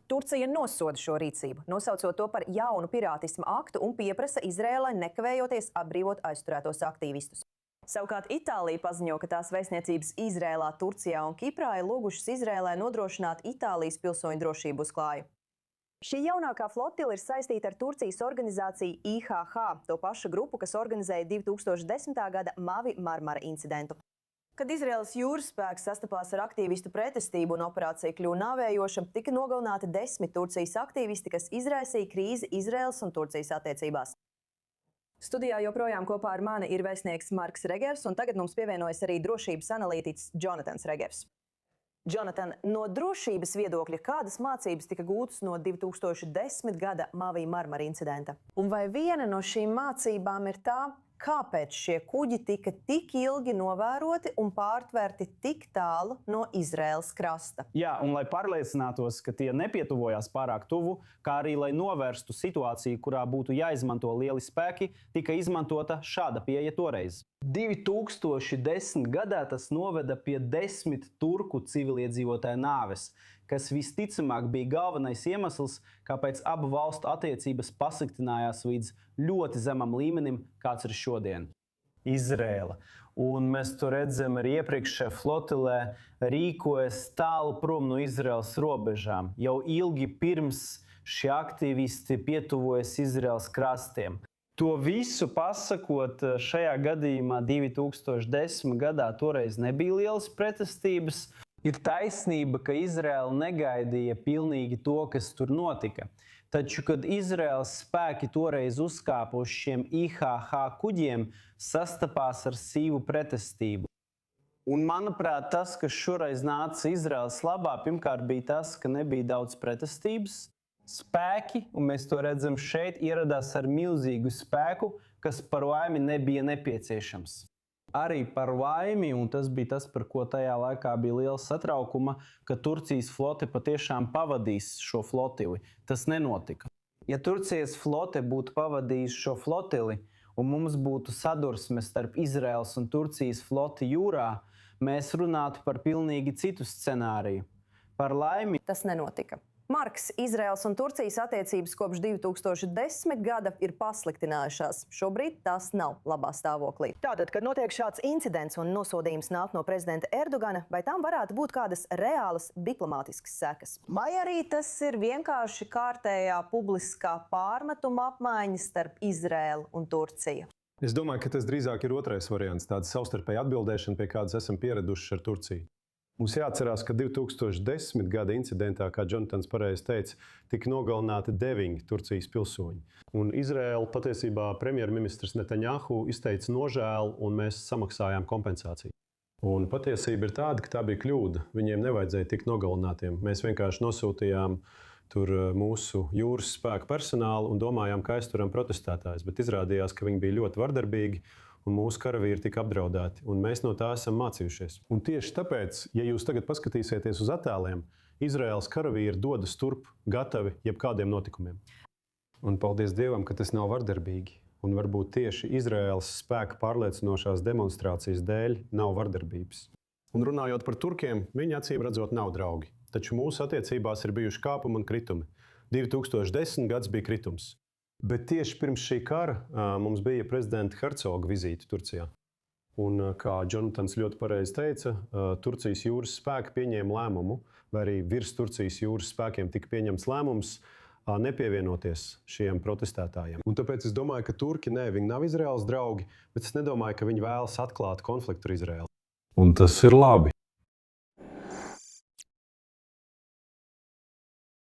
Turcija nosoda šo rīcību, nosaucot to par jaunu pirātisma aktu un pieprasa Izrēlai nekavējoties atbrīvot aizturētos aktīvistus. Savukārt Itālija paziņo, ka tās vēstniecības Izrēlā, Turcijā un Kiprā ir lūgušas Izrēlai nodrošināt Itālijas pilsoņu drošību uz klāju. Šī jaunākā flotile ir saistīta ar Turcijas organizāciju IHH, to pašu grupu, kas organizēja 2010. gada Mavi Marmara incidentu. Kad Izraēlas jūras spēks sastapās ar aktīvistu pretestību un operācija kļuva nāvējoša, tika nogalināti 10 Turcijas aktīvisti, kas izraisīja krīzi Izraēlas un Turcijas attiecībās. Studijā joprojām kopā ar mani ir vēstnieks Marks Regers, un tagad mums pievienojas arī drošības analītiķis Jonatans Regers. Jonatan, no drošības viedokļa, kādas mācības tika gūtas no 2010. gada Mavi Marmara incidenta? Un vai viena no šīm mācībām ir tā, kāpēc šie kuģi tika tik ilgi novēroti un pārtverti tik tālu no Izraēlas krasta? Jā, un lai pārliecinātos, ka tie nepietuvojās pārāk tuvu, kā arī lai novērstu situāciju, kurā būtu jāizmanto lieli spēki, tika izmantota šāda pieeja toreiz. 2010. gadā tas noveda pie 10 turku civiliedzīvotāju nāves, kas visticamāk bija galvenais iemesls, kāpēc abu valstu attiecības pasliktinājās līdz ļoti zemam līmenim, kāds ir šodien. Izrēla. Un mēs to redzam arī iepriekšējā flotilē rīkojas tālu prom no Izraēlas robežām. Jau ilgi pirms šie aktīvisti pietuvojas Izraēlas krastiem. To visu pasakot, šajā gadījumā 2010. gadā toreiz nebija lielas pretestības. Ir taisnība, ka Izraēla negaidīja pilnīgi to, kas tur notika. Taču, kad Izraēlas spēki toreiz uzkāpa uz šiem IHH kuģiem, sastapās ar sīvu pretestību. Un, manuprāt, tas, kas šoreiz nāca Izraēlas labā, pirmkārt bija tas, ka nebija daudz pretestības. Spēki, un mēs to redzam šeit, ieradās ar milzīgu spēku, kas par laimi nebija nepieciešams. Arī par laimi, un tas bija tas, par ko tajā laikā bija liela satraukuma, ka Turcijas flote patiešām pavadīs šo flotili. Tas nenotika. Ja Turcijas flote būtu pavadījusi šo flotili, un mums būtu sadursme starp Izraēlas un Turcijas floti jūrā, mēs runātu par pilnīgi citu scenāriju. Par laimi tas nenotika. Marks, Izraēlas un Turcijas attiecības kopš 2010. gada ir pasliktinājušās. Šobrīd tās nav labā stāvoklī. Tātad, kad notiek šāds incidents un nosodījums nāk no prezidenta Erdogana, vai tam varētu būt kādas reālas diplomātiskas sekas? Vai arī tas ir vienkārši kārtējā publiskā pārmetuma apmaiņa starp Izraēlu un Turciju? Es domāju, ka tas drīzāk ir otrais variants, tāda savstarpēja atbildēšana, pie kādas esam pieraduši ar Turciju. Mums jāatcerās, ka 2010. gada incidentā, kā Jonatans pareizi teica, tika nogalināti 9 Turcijas pilsoņi. Un Izraēla patiesībā premjerministrs Netanjahu izteica nožēlu, un mēs samaksājām kompensāciju. Un patiesība ir tāda, ka tā bija kļūda. Viņiem nevajadzēja tikt nogalinātiem. Mēs vienkārši nosūtījām tur mūsu jūras spēku personālu un domājām, ka aizturam protestētājus. Bet izrādījās, ka viņi bija ļoti vardarbīgi. Un mūsu karavīri tika apdraudēti, un mēs no tā esam mācījušies. Un tieši tāpēc, ja jūs tagad paskatīsieties uz attēliem, Izraēlas karavīri dodas turp gatavi jebkādiem notikumiem. Un paldies Dievam, ka tas nav vardarbīgi. Un varbūt tieši Izraēlas spēka pārliecinošās demonstrācijas dēļ nav vardarbības. Un runājot par turkiem, viņi acīm redzot nav draugi. Taču mūsu attiecībās ir bijuši kāpumi un kritumi. 2010. gads bija kritums. Bet tieši pirms šī kara mums bija prezidenta Hercoga vizīte Turcijā. Un, kā Jonatans ļoti pareizi teica, Turcijas jūras spēki pieņēma lēmumu, vai arī virs Turcijas jūras spēkiem tika pieņemts lēmums nepievienoties šiem protestētājiem. Un tāpēc es domāju, ka turki viņi nav Izraēlas draugi, bet es nedomāju, ka viņi vēlas atklāt konfliktu ar Izraēlu. Un tas ir labi.